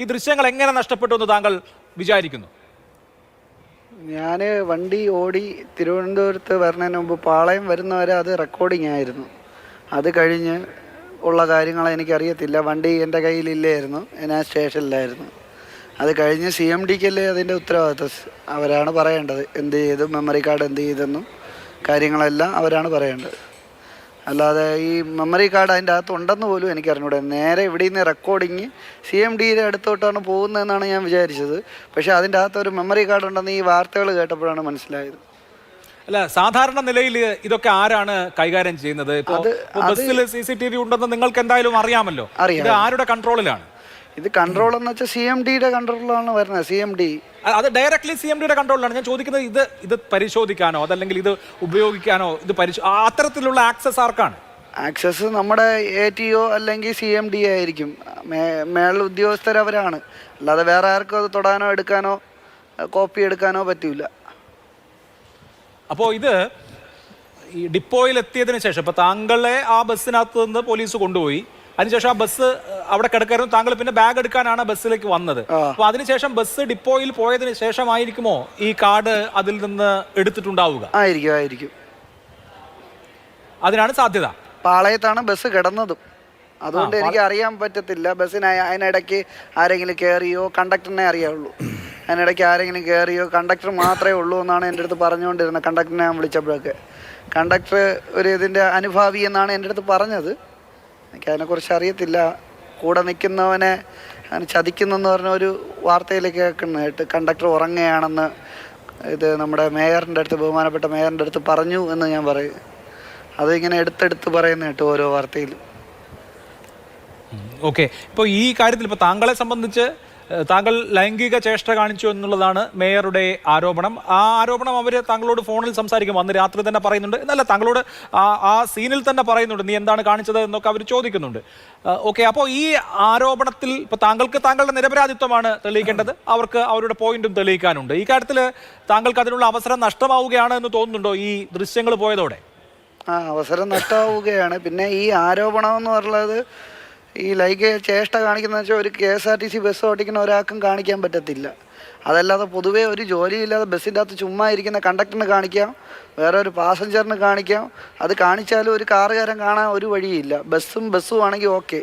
ഈ ദൃശ്യങ്ങൾ എങ്ങനെ നഷ്ടപ്പെട്ടു എന്ന് താങ്കൾ വിചാരിക്കുന്നു? ഞാൻ വണ്ടി ഓടി തിരുവനന്തപുരത്ത് വരുന്നതിന് മുമ്പ് പാളയം വരുന്നവരെ അത് റെക്കോർഡിംഗ് ആയിരുന്നു. അത് കഴിഞ്ഞ് ഉള്ള കാര്യങ്ങൾ എനിക്കറിയത്തില്ല. വണ്ടി എൻ്റെ കയ്യിലില്ലായിരുന്നു, ഞാൻ സ്റ്റേഷനിലായിരുന്നു. അത് കഴിഞ്ഞ് CMDക്കല്ലേ അതിൻ്റെ ഉത്തരവാദിത്വം, അവരാണ് പറയേണ്ടത് എന്ത് ചെയ്തു, മെമ്മറി കാർഡ് എന്ത് ചെയ്തെന്നും കാര്യങ്ങളെല്ലാം അവരാണ് പറയേണ്ടത്. അല്ലാതെ ഈ മെമ്മറി കാർഡ് അതിൻ്റെ അകത്ത് ഉണ്ടെന്ന് പോലും എനിക്കറിഞ്ഞൂടെ. നേരെ ഇവിടെ നിന്ന് റെക്കോർഡിങ് CMDയുടെ അടുത്തോട്ടാണ് പോകുന്നതെന്നാണ് ഞാൻ വിചാരിച്ചത്. പക്ഷേ അതിൻ്റെ അകത്ത് ഒരു മെമ്മറി കാർഡ് ഉണ്ടെന്ന് ഈ വാർത്തകൾ കേട്ടപ്പോഴാണ് മനസ്സിലായത്. അല്ല, സാധാരണ നിലയിൽ ഇതൊക്കെ ആരാണ് കൈകാര്യം ചെയ്യുന്നത്? ബസ്സിൽ CCTV ഉണ്ടെന്ന് നിങ്ങൾക്ക് എന്തായാലും അറിയാമല്ലോ. ഇത് ആരുടെ കൺട്രോളിലാണ്? ഇത് കൺട്രോൾ എന്ന് വെച്ചാൽ CMDയുടെ കൺട്രോളിലാണ് വരുന്നത്. CMD അത് ഡയറക്ട്ലി CMDയുടെ കൺട്രോളിലാണ്. ഞാൻ ചോദിക്കുന്നത് ഇത് പരിശോധിക്കാനോ അതല്ലെങ്കിൽ ഇത് ഉപയോഗിക്കാനോ അത്തരത്തിലുള്ള ആക്സസ് ആർക്കാണ്? ആക്സസ് നമ്മുടെ ATO അല്ലെങ്കിൽ CMD ആയിരിക്കും. മേൾ ഉദ്യോഗസ്ഥരവരാണ്. അല്ലാതെ വേറെ ആർക്കും അത് തൊടാനോ എടുക്കാനോ കോപ്പി എടുക്കാനോ പറ്റില്ല. അപ്പോൾ ഇത് ഈ ഡിപ്പോയിൽ എത്തിയതിനു ശേഷം ഇപ്പൊ താങ്കളെ ആ ബസ്സിനകത്ത് നിന്ന് പോലീസ് കൊണ്ടുപോയി, അതിനുശേഷം ആ ബസ് അവിടെ കിടക്കായിരുന്നു, താങ്കൾ പിന്നെ ബാഗ് എടുക്കാനാണ് ബസ്സിലേക്ക് വന്നത്. അപ്പൊ അതിനുശേഷം ബസ് ഡിപ്പോയിൽ പോയതിനു ശേഷമായിരിക്കുമോ ഈ കാർഡ് അതിൽ നിന്ന് എടുത്തിട്ടുണ്ടാവുക? ആയിരിക്കും. അതിനാണ് സാധ്യത. പാളയത്താണ് ബസ് കിടന്നതും, അതുകൊണ്ട് എനിക്ക് അറിയാൻ പറ്റത്തില്ല. ബസ്സിന് അതിനിടയ്ക്ക് ആരെങ്കിലും കയറിയോ, കണ്ടക്ടറിനെ അറിയാവുള്ളൂ. അതിനിടയ്ക്ക് ആരെങ്കിലും കയറിയോ, കണ്ടക്ടർ മാത്രമേ ഉള്ളൂ എന്നാണ് എൻ്റെ അടുത്ത് പറഞ്ഞുകൊണ്ടിരുന്നത്. കണ്ടക്ടറിനെ ഞാൻ വിളിച്ചപ്പോഴൊക്കെ കണ്ടക്ടർ ഒരു ഇതിൻ്റെ അനുഭാവി എന്നാണ് എൻ്റെ അടുത്ത് പറഞ്ഞത്. എനിക്ക് അതിനെക്കുറിച്ച് അറിയത്തില്ല. കൂടെ നിൽക്കുന്നവനെ ചതിക്കുന്നെന്ന് പറഞ്ഞ ഒരു വാർത്തയിൽ കേൾക്കുന്നതായിട്ട് കണ്ടക്ടർ ഉറങ്ങുകയാണെന്ന് ഇത് നമ്മുടെ മേയറിൻ്റെ അടുത്ത്, ബഹുമാനപ്പെട്ട മേയറിൻ്റെ അടുത്ത് പറഞ്ഞു എന്ന് ഞാൻ പറയും. അതിങ്ങനെ എടുത്തെടുത്ത് പറയുന്ന കേട്ടു ഓരോ വാർത്തയിലും. ഓക്കെ, ഇപ്പോൾ ഈ കാര്യത്തിൽ ഇപ്പോൾ താങ്കളെ സംബന്ധിച്ച് താങ്കൾ ലൈംഗിക ചേഷ്ട കാണിച്ചു എന്നുള്ളതാണ് മേയറുടെ ആരോപണം. ആ ആരോപണം അവർ താങ്കളോട് ഫോണിൽ സംസാരിക്കും, അന്ന് രാത്രി തന്നെ പറയുന്നുണ്ട്. എന്നല്ല, താങ്കളോട് ആ സീനിൽ തന്നെ പറയുന്നുണ്ട് നീ എന്താണ് കാണിച്ചത് എന്നൊക്കെ അവർ ചോദിക്കുന്നുണ്ട്. ഓക്കെ, അപ്പോൾ ഈ ആരോപണത്തിൽ ഇപ്പോൾ താങ്കൾക്ക് താങ്കളുടെ നിരപരാധിത്വമാണ് തെളിയിക്കേണ്ടത്, അവർക്ക് അവരുടെ പോയിന്റും തെളിയിക്കാനുണ്ട്. ഈ കാര്യത്തിൽ താങ്കൾക്ക് അതിനുള്ള അവസരം നഷ്ടമാവുകയാണ് എന്ന് തോന്നുന്നുണ്ടോ ഈ ദൃശ്യങ്ങൾ പോയതോടെ? അവസരം നഷ്ടമാവുകയാണ്. പിന്നെ ഈ ആരോപണം എന്ന് പറയുന്നത് ഈ ലൈംഗിക ചേഷ്ട കാണിക്കുന്ന വെച്ചാൽ ഒരു KSRTC ബസ് ഓടിക്കുന്ന ഒരാൾക്കും കാണിക്കാൻ പറ്റത്തില്ല. അതല്ലാതെ പൊതുവേ ഒരു ജോലിയില്ലാതെ ബസ്സിൻ്റെ അകത്ത് ചുമ്മാ ഇരിക്കുന്ന കണ്ടക്ടറിന് കാണിക്കാം, വേറെ ഒരു പാസഞ്ചറിന് കാണിക്കാം. അത് കാണിച്ചാലും ഒരു കാറുകാരൻ കാണാൻ ഒരു വഴിയില്ല. ബസ്സും ആണെങ്കിൽ ഓക്കെ,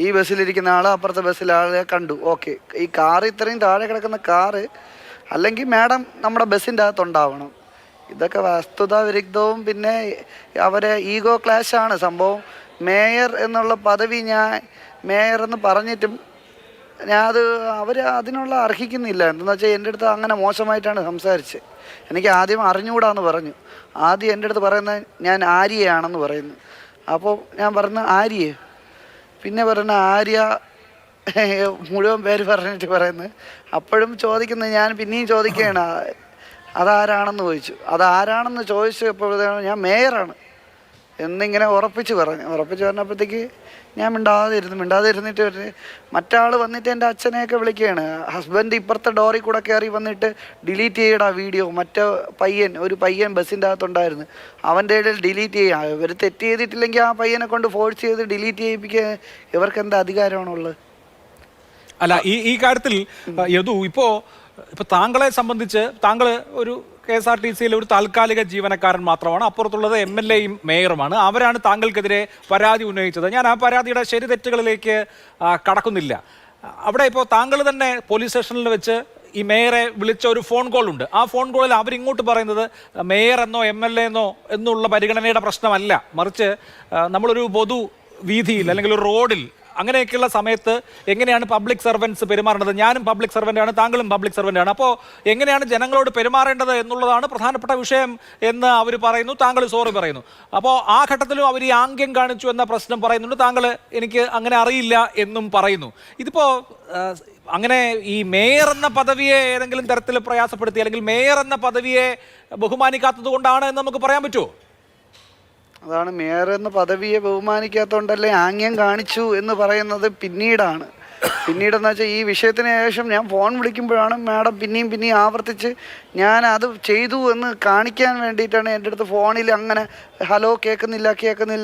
ഈ ബസ്സിലിരിക്കുന്ന ആൾ അപ്പുറത്തെ ബസ്സിലെ ആളെ കണ്ടു, ഓക്കെ. ഈ കാറ് ഇത്രയും താഴെ കിടക്കുന്ന കാറ് അല്ലെങ്കിൽ മാഡം നമ്മുടെ ബസ്സിൻ്റെ അകത്തുണ്ടാവണം. ഇതൊക്കെ വസ്തുതാവിരുദ്ധവും പിന്നെ അവരെ ഈഗോ ക്ലാഷാണ് സംഭവം. മേയർ എന്നുള്ള പദവി ഞാൻ മേയർ എന്ന് പറഞ്ഞിട്ടും അവർ അതിനുള്ള അർഹിക്കുന്നില്ല. എന്തെന്ന് വെച്ചാൽ എൻ്റെ അടുത്ത് അങ്ങനെ മോശമായിട്ടാണ് സംസാരിച്ചത്. എനിക്ക് ആദ്യം അറിഞ്ഞുകൂടാന്ന് പറഞ്ഞു. ആദ്യം എൻ്റെ അടുത്ത് പറയുന്നത് ഞാൻ ആര്യയാണെന്ന് പറയുന്നു. അപ്പോൾ ഞാൻ പറഞ്ഞ ആര്യ, പിന്നെ പറയുന്ന ആര്യ മുഴുവൻ പേര് പറഞ്ഞിട്ട് പറയുന്നത്. അപ്പോഴും ചോദിക്കുന്നത് ഞാൻ പിന്നെയും ചോദിക്കുകയാണ് അതാരാണെന്ന് ചോദിച്ചു. അതാരാണെന്ന് ചോദിച്ചപ്പോഴത്തേക്കും ഞാൻ മേയറാണ് എന്നിങ്ങനെ ഉറപ്പിച്ച് പറഞ്ഞപ്പോഴത്തേക്ക് ഞാൻ മിണ്ടാതിരുന്നിട്ട് മറ്റാൾ വന്നിട്ട് എൻ്റെ അച്ഛനെയൊക്കെ വിളിക്കുകയാണ്. ഹസ്ബൻഡ് ഇപ്പുറത്തെ ഡോറിൽ കൂടെ കയറി വന്നിട്ട് ഡിലീറ്റ് ചെയ്യടാ വീഡിയോ. ഒരു പയ്യൻ ബസ്സിൻ്റെ അകത്തുണ്ടായിരുന്നു, അവൻ്റെ ഇടയിൽ ഡിലീറ്റ് ചെയ്യാം. ഇവർ തെറ്റ് ചെയ്തിട്ടില്ലെങ്കിൽ ആ പയ്യനെ കൊണ്ട് ഫോഴ്സ് ചെയ്ത് ഡിലീറ്റ് ചെയ്യിപ്പിക്കാൻ ഇവർക്ക് എന്താ അധികാരമാണുള്ളത്? അല്ല, ഈ കാര്യത്തിൽ യദു, ഇപ്പോൾ താങ്കളെ സംബന്ധിച്ച് താങ്കൾ ഒരു KSRTCയിലെ ഒരു താൽക്കാലിക ജീവനക്കാരൻ മാത്രമാണ്, അപ്പുറത്തുള്ളത് MLAയും മേയറുമാണ്. അവരാണ് താങ്കൾക്കെതിരെ പരാതി ഉന്നയിച്ചത്. ഞാൻ ആ പരാതിയുടെ ശരി തെറ്റുകളിലേക്ക് കടക്കുന്നില്ല. അവിടെ ഇപ്പോൾ താങ്കൾ തന്നെ പോലീസ് സ്റ്റേഷനിൽ വെച്ച് ഈ മേയറെ വിളിച്ച ഒരു ഫോൺ കോൾ ഉണ്ട്. ആ ഫോൺ കോളിൽ അവരിങ്ങോട്ട് പറയുന്നത് മേയർ എന്നോ MLA എന്നോ എന്നുള്ള പരിഗണനയുടെ പ്രശ്നമല്ല, മറിച്ച് നമ്മളൊരു പൊതു വീതിയിൽ അല്ലെങ്കിൽ ഒരു റോഡിൽ അങ്ങനെയൊക്കെയുള്ള സമയത്ത് എങ്ങനെയാണ് പബ്ലിക് സർവൻസ് പെരുമാറേണ്ടത്? ഞാനും പബ്ലിക് സർവൻ്റാണ്, താങ്കളും പബ്ലിക് സർവൻ്റാണ്. അപ്പോൾ എങ്ങനെയാണ് ജനങ്ങളോട് പെരുമാറേണ്ടത് എന്നുള്ളതാണ് പ്രധാനപ്പെട്ട വിഷയം എന്ന് അവർ പറയുന്നു. താങ്കൾ സോറി പറയുന്നു. അപ്പോൾ ആ ഘട്ടത്തിലും അവർ ഈ ആംഗ്യം കാണിച്ചു എന്ന പ്രശ്നം പറയുന്നുണ്ട്. താങ്കൾ എനിക്ക് അങ്ങനെ അറിയില്ല എന്നും പറയുന്നു. ഇതിപ്പോൾ അങ്ങനെ ഈ മേയർ എന്ന പദവിയെ ഏതെങ്കിലും തരത്തിൽ പ്രയാസപ്പെടുത്തി അല്ലെങ്കിൽ മേയർ എന്ന പദവിയെ ബഹുമാനിക്കാത്തത് കൊണ്ടാണ് എന്ന് നമുക്ക് പറയാൻ പറ്റുമോ? അതാണ്, മേയർ എന്ന പദവിയെ ബഹുമാനിക്കാത്തതുകൊണ്ടല്ലേ ആംഗ്യം കാണിച്ചു എന്ന് പറയുന്നത് പിന്നീടാണ്. പിന്നീടെന്ന് വെച്ചാൽ ഈ വിഷയത്തിന് ശേഷം ഞാൻ ഫോൺ വിളിക്കുമ്പോഴാണ് മാഡം പിന്നെയും ആവർത്തിച്ച് ഞാൻ അത് ചെയ്തു എന്ന് കാണിക്കാൻ വേണ്ടിയിട്ടാണ് എൻ്റെ അടുത്ത് ഫോണിൽ അങ്ങനെ ഹലോ കേൾക്കുന്നില്ല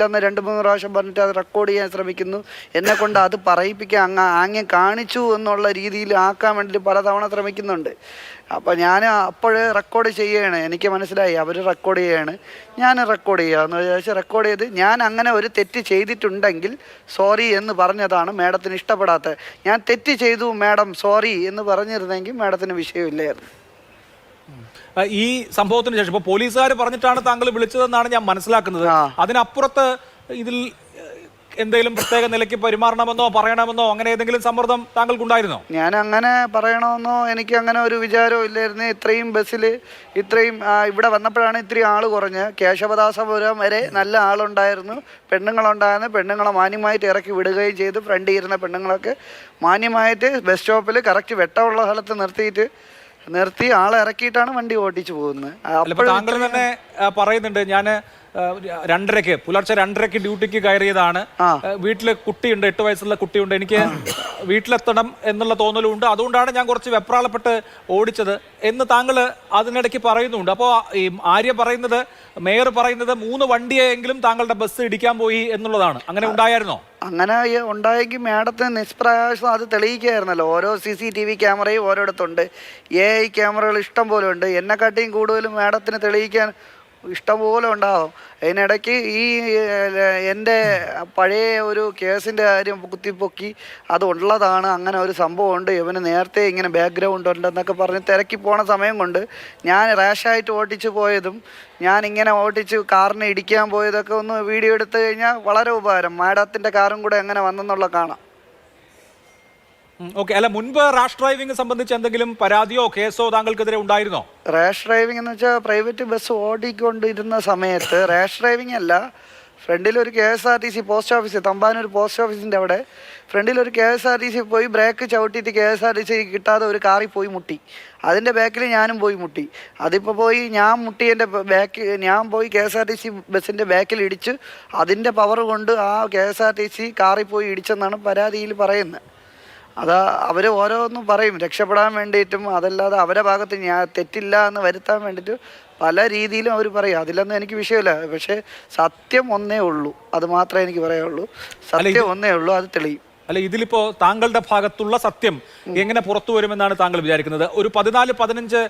എന്ന് 2-3 പ്രാവശ്യം പറഞ്ഞിട്ട് അത് റെക്കോർഡ് ചെയ്യാൻ ശ്രമിക്കുന്നു. എന്നെ കൊണ്ട് അത് പറയിപ്പിക്കാൻ ആംഗ്യം കാണിച്ചു എന്നുള്ള രീതിയിൽ ആക്കാൻ വേണ്ടിയിട്ട് പലതവണ ശ്രമിക്കുന്നുണ്ട്. അപ്പോൾ ഞാൻ അപ്പോഴേ റെക്കോർഡ് ചെയ്യുകയാണ്. എനിക്ക് മനസ്സിലായി അവർ റെക്കോർഡ് ചെയ്യുകയാണ്, ഞാൻ റെക്കോർഡ് ചെയ്യാമെന്ന് വിചാരിച്ച് റെക്കോർഡ് ചെയ്ത് ഞാൻ അങ്ങനെ ഒരു തെറ്റ് ചെയ്തിട്ടുണ്ടെങ്കിൽ സോറി എന്ന് പറഞ്ഞതാണ് മാഡത്തിന് ഇഷ്ടപ്പെടാത്തത്. ഞാൻ തെറ്റ് ചെയ്തു മാഡം സോറി എന്ന് പറഞ്ഞിരുന്നെങ്കിൽ മാഡത്തിന് വിഷയമില്ലായിരുന്നു. ഈ സംഭവത്തിന് ശേഷം ഇപ്പൊ പോലീസുകാർ പറഞ്ഞിട്ടാണ് താങ്കൾ വിളിച്ചതെന്നാണ് ഞാൻ മനസ്സിലാക്കുന്നത്. അതിനപ്പുറത്ത് ഇതിൽ എന്തെങ്കിലും പ്രത്യേക നിലയ്ക്ക് പെരുമാറണമെന്നോ പറയണമെന്നോ അങ്ങനെ ഏതെങ്കിലും സമ്മർദ്ദം താങ്കൾക്കുണ്ടായിരുന്നോ? ഞാൻ അങ്ങനെ പറയണമെന്നോ എനിക്ക് അങ്ങനെ ഒരു വിചാരവും ഇല്ലായിരുന്നു. ഇത്രയും ബസ്സിൽ ഇത്രയും ഇവിടെ വന്നപ്പോഴാണ് ഇത്രയും ആൾ കുറഞ്ഞ്. കേശവദാസപുരം വരെ നല്ല ആളുണ്ടായിരുന്നു, പെണ്ണുങ്ങളുണ്ടായിരുന്നു. പെണ്ണുങ്ങളെ മാന്യമായിട്ട് ഇറക്കി വിടുകയും ചെയ്തു. ഫ്രണ്ടിൽ ഇരുന്ന പെണ്ണുങ്ങളൊക്കെ മാന്യമായിട്ട് ബസ് സ്റ്റോപ്പിൽ കറക്റ്റ് വെട്ടമുള്ള സ്ഥലത്ത് നിർത്തി ആളെ ഇറക്കിയിട്ടാണ് വണ്ടി ഓടിച്ചു പോകുന്നത്. താങ്കൾ തന്നെ പറയുന്നുണ്ട്, ഞാൻ പുലർച്ചെ 2:30 ഡ്യൂട്ടിക്ക് കയറിയതാണ്. വീട്ടില് കുട്ടിയുണ്ട്, 8 വയസ്സുള്ള കുട്ടിയുണ്ട്, എനിക്ക് വീട്ടിലെത്തണം എന്നുള്ള തോന്നലുണ്ട്, അതുകൊണ്ടാണ് ഞാൻ കുറച്ച് വെപ്രാളപ്പെട്ട് ഓടിച്ചത് എന്ന് താങ്കൾ അതിനിടയ്ക്ക് പറയുന്നുണ്ട്. അപ്പോൾ ഈ ആര്യ പറയുന്നത്, മേയർ പറയുന്നത് 3 വണ്ടിയെങ്കിലും താങ്കളുടെ ബസ് ഇടിക്കാൻ പോയി എന്നുള്ളതാണ്. അങ്ങനെ ഉണ്ടായിരുന്നോ? അങ്ങനെ ഉണ്ടായെങ്കിൽ മാഡത്തിന് നിഷ്പ്രയാസം അത് തെളിയിക്കുകയായിരുന്നല്ലോ. ഓരോ CCTV ക്യാമറയും ഓരോടത്തുണ്ട്, AI ക്യാമറകൾ ഇഷ്ടം പോലെ ഉണ്ട്. എന്നെക്കാട്ടിയും കൂടുതലും മാഡത്തിന് തെളിയിക്കാൻ ഇഷ്ടംപോലെ ഉണ്ടാവും. അതിനിടയ്ക്ക് ഈ എൻ്റെ പഴയ ഒരു കേസിൻ്റെ കാര്യം കുത്തിപ്പൊക്കി അത് ഉള്ളതാണ്, അങ്ങനെ ഒരു സംഭവമുണ്ട്, ഇവന് നേരത്തെ ഇങ്ങനെ ബാക്ക്ഗ്രൗണ്ട് ഉണ്ടെന്നൊക്കെ പറഞ്ഞ് തിരക്കി പോണ സമയം കൊണ്ട് ഞാൻ റാഷായിട്ട് ഓടിച്ചു പോയതും ഞാനിങ്ങനെ ഓടിച്ച് കാറിനെ ഇടിക്കാൻ പോയതൊക്കെ ഒന്ന് വീഡിയോ എടുത്തു കഴിഞ്ഞാൽ വളരെ ഉപകാരം. മാഡത്തിൻ്റെ കാറും കൂടെ എങ്ങനെ വന്നെന്നുള്ള കാണാം. ഓക്കെ. അല്ല, മുൻപ് റാഷ് ഡ്രൈവിംഗ് സംബന്ധിച്ച് എന്തെങ്കിലും പരാതിയോ കേസോ താങ്കൾക്കെതിരെ ഉണ്ടായിരുന്നോ? റാഷ് ഡ്രൈവിംഗ് എന്ന് വെച്ചാൽ പ്രൈവറ്റ് ബസ് ഓടിക്കൊണ്ടിരുന്ന സമയത്ത് റാഷ് ഡ്രൈവിംഗ് അല്ല, ഫ്രണ്ടിലൊരു KSRTC post office, Thampanoor post ഓഫീസിൻ്റെ അവിടെ ഫ്രണ്ടിലൊരു KSRTC പോയി ബ്രേക്ക് ചവിട്ടിയിട്ട് KSRTC കിട്ടാതെ ഒരു കാറിൽ പോയി മുട്ടി. അതിൻ്റെ ബാക്കിൽ ഞാനും പോയി മുട്ടി. അതിപ്പോൾ പോയി ഞാൻ പോയി KSRTC ബസ്സിൻ്റെ ബാക്കിൽ ഇടിച്ച് അതിൻ്റെ പവർ കൊണ്ട് ആ KSRTC കാറിൽ പോയി ഇടിച്ചെന്നാണ് പരാതിയിൽ പറയുന്നത്. അതാ അവർ ഓരോന്നും പറയും രക്ഷപ്പെടാൻ വേണ്ടിയിട്ടും, അതല്ലാതെ അവരുടെ ഭാഗത്ത് ഞാൻ തെറ്റില്ല എന്ന് വരുത്താൻ വേണ്ടിയിട്ട് പല രീതിയിലും അവർ പറയും. അതിലൊന്നും എനിക്ക് വിഷയമില്ല. പക്ഷേ സത്യം ഒന്നേ ഉള്ളൂ, അത് മാത്രമേ എനിക്ക് പറയാനുള്ളൂ. സത്യം ഒന്നേ ഉള്ളൂ, അത് തെളിയും. അല്ല, ഇതിലിപ്പോ താങ്കളുടെ ഭാഗത്തുള്ള സത്യം എങ്ങനെ പുറത്തു വരുമെന്നാണ് താങ്കൾ വിചാരിക്കുന്നത്? ഒരു 14-15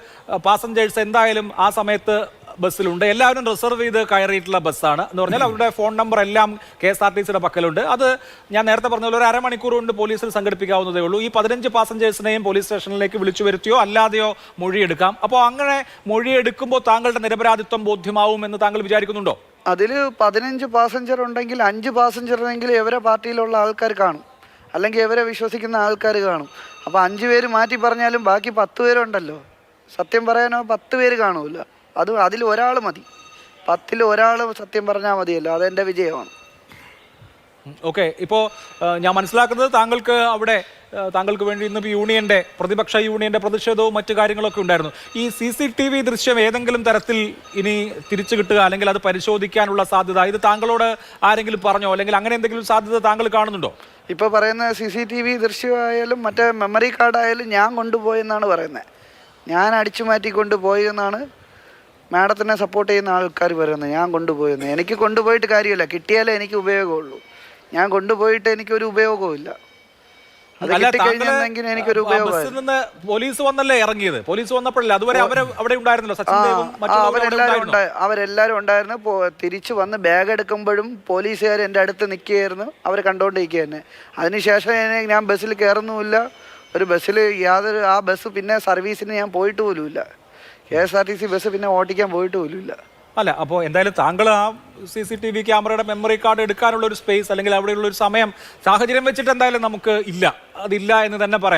പാസഞ്ചേഴ്സ് എന്തായാലും ആ സമയത്ത് ബസ്സിലുണ്ട്. എല്ലാവരും റിസർവ് ചെയ്ത് കയറിയിട്ടുള്ള ബസ്സാണ് എന്ന് പറഞ്ഞാൽ അവരുടെ ഫോൺ നമ്പർ എല്ലാം KSRTCയുടെ പക്കലുണ്ട്. അത് ഞാൻ നേരത്തെ പറഞ്ഞ പോലെ 1/2 മണിക്കൂർ കൊണ്ട് പോലീസിൽ സംഘടിപ്പിക്കാവുന്നതേ ഉള്ളൂ. ഈ 15 പാസഞ്ചേഴ്സിനെയും പോലീസ് സ്റ്റേഷനിലേക്ക് വിളിച്ചു വരുത്തിയോ അല്ലാതെയോ മൊഴിയെടുക്കാം. അപ്പോൾ അങ്ങനെ മൊഴിയെടുക്കുമ്പോൾ താങ്കളുടെ നിരപരാധിത്വം ബോധ്യമാവും എന്ന് താങ്കൾ വിചാരിക്കുന്നുണ്ടോ? അതിൽ 15 പാസഞ്ചർ ഉണ്ടെങ്കിൽ 5 പാസഞ്ചറിനെങ്കിലും ഇവരെ പാർട്ടിയിലുള്ള ആൾക്കാർ കാണും, അല്ലെങ്കിൽ ഇവരെ വിശ്വസിക്കുന്ന ആൾക്കാർ കാണും. അപ്പോൾ 5 പേര് മാറ്റി പറഞ്ഞാലും ബാക്കി 10 പേരുണ്ടല്ലോ. സത്യം പറയാനോ 10 പേര് കാണൂല. അതിൽ ഒരാൾ മതി, 10-ൽ ഒരാൾ സത്യം പറഞ്ഞാൽ മതിയല്ലോ, അതെൻ്റെ വിജയമാണ്. ഓക്കെ. ഇപ്പോൾ ഞാൻ മനസ്സിലാക്കുന്നത് താങ്കൾക്ക് വേണ്ടി ഇന്ന് യൂണിയന്റെ പ്രതിപക്ഷ യൂണിയന്റെ പ്രതിഷേധവും മറ്റു കാര്യങ്ങളൊക്കെ ഉണ്ടായിരുന്നു. ഈ CCTV ദൃശ്യം ഏതെങ്കിലും തരത്തിൽ ഇനി തിരിച്ചു കിട്ടുക അല്ലെങ്കിൽ അത് പരിശോധിക്കാനുള്ള സാധ്യത ഇത് താങ്കളോട് ആരെങ്കിലും പറഞ്ഞോ, അല്ലെങ്കിൽ അങ്ങനെ എന്തെങ്കിലും സാധ്യത താങ്കൾ കാണുന്നുണ്ടോ? ഇപ്പോൾ പറയുന്ന CCTV ദൃശ്യമായാലും മറ്റേ മെമ്മറി കാർഡായാലും ഞാൻ കൊണ്ടുപോയെന്നാണ് പറയുന്നത്. ഞാൻ അടിച്ചു മാറ്റി കൊണ്ടുപോയി എന്നാണ് മാഡത്തിനെ സപ്പോർട്ട് ചെയ്യുന്ന ആൾക്കാർ പറയുന്നത്. ഞാൻ കൊണ്ടുപോയെന്ന്. എനിക്ക് കൊണ്ടുപോയിട്ട് കാര്യമില്ല, കിട്ടിയാലേ എനിക്ക് ഉപയോഗമുള്ളൂ. ഞാൻ കൊണ്ടുപോയിട്ട് എനിക്കൊരു ഉപയോഗവുമില്ല. അത് കിട്ടിക്കഴിഞ്ഞെങ്കിൽ എനിക്കൊരു ഉപയോഗം. പോലീസ് വന്നല്ലേ ഇറങ്ങിയത്? പോലീസ് വന്നപ്പോഴല്ലേ? അതുവരെ അവിടെ ഉണ്ടായിരുന്നല്ലോ, അവരെല്ലാവരും ഉണ്ടായിരുന്നു. തിരിച്ചു വന്ന് ബാഗ് എടുക്കുമ്പോഴും പോലീസുകാർ എൻ്റെ അടുത്ത് നിൽക്കുകയായിരുന്നു, അവർ കണ്ടുകൊണ്ടിരിക്കുക തന്നെ. അതിനുശേഷം ഞാൻ ബസ്സിൽ കയറുന്നുമില്ല. ഒരു ബസ്സിൽ ആ ബസ് പിന്നെ സർവീസിന് ഞാൻ പോയിട്ട് പോലുമില്ല. KSRTC ബസ് പിന്നെ ഓടിക്കാൻ പോയിട്ട് പോലുമില്ല. അല്ല, അപ്പോൾ എന്തായാലും താങ്കൾ ആ CCTV ക്യാമറയുടെ മെമ്മറി കാർഡ് എടുക്കാനുള്ള ഒരു സ്പേസ് അല്ലെങ്കിൽ അവിടെയുള്ള ഒരു സമയം സാഹചര്യം വെച്ചിട്ട് എന്തായാലും നമുക്ക് അതില്ല എന്ന് തന്നെ പറയാം.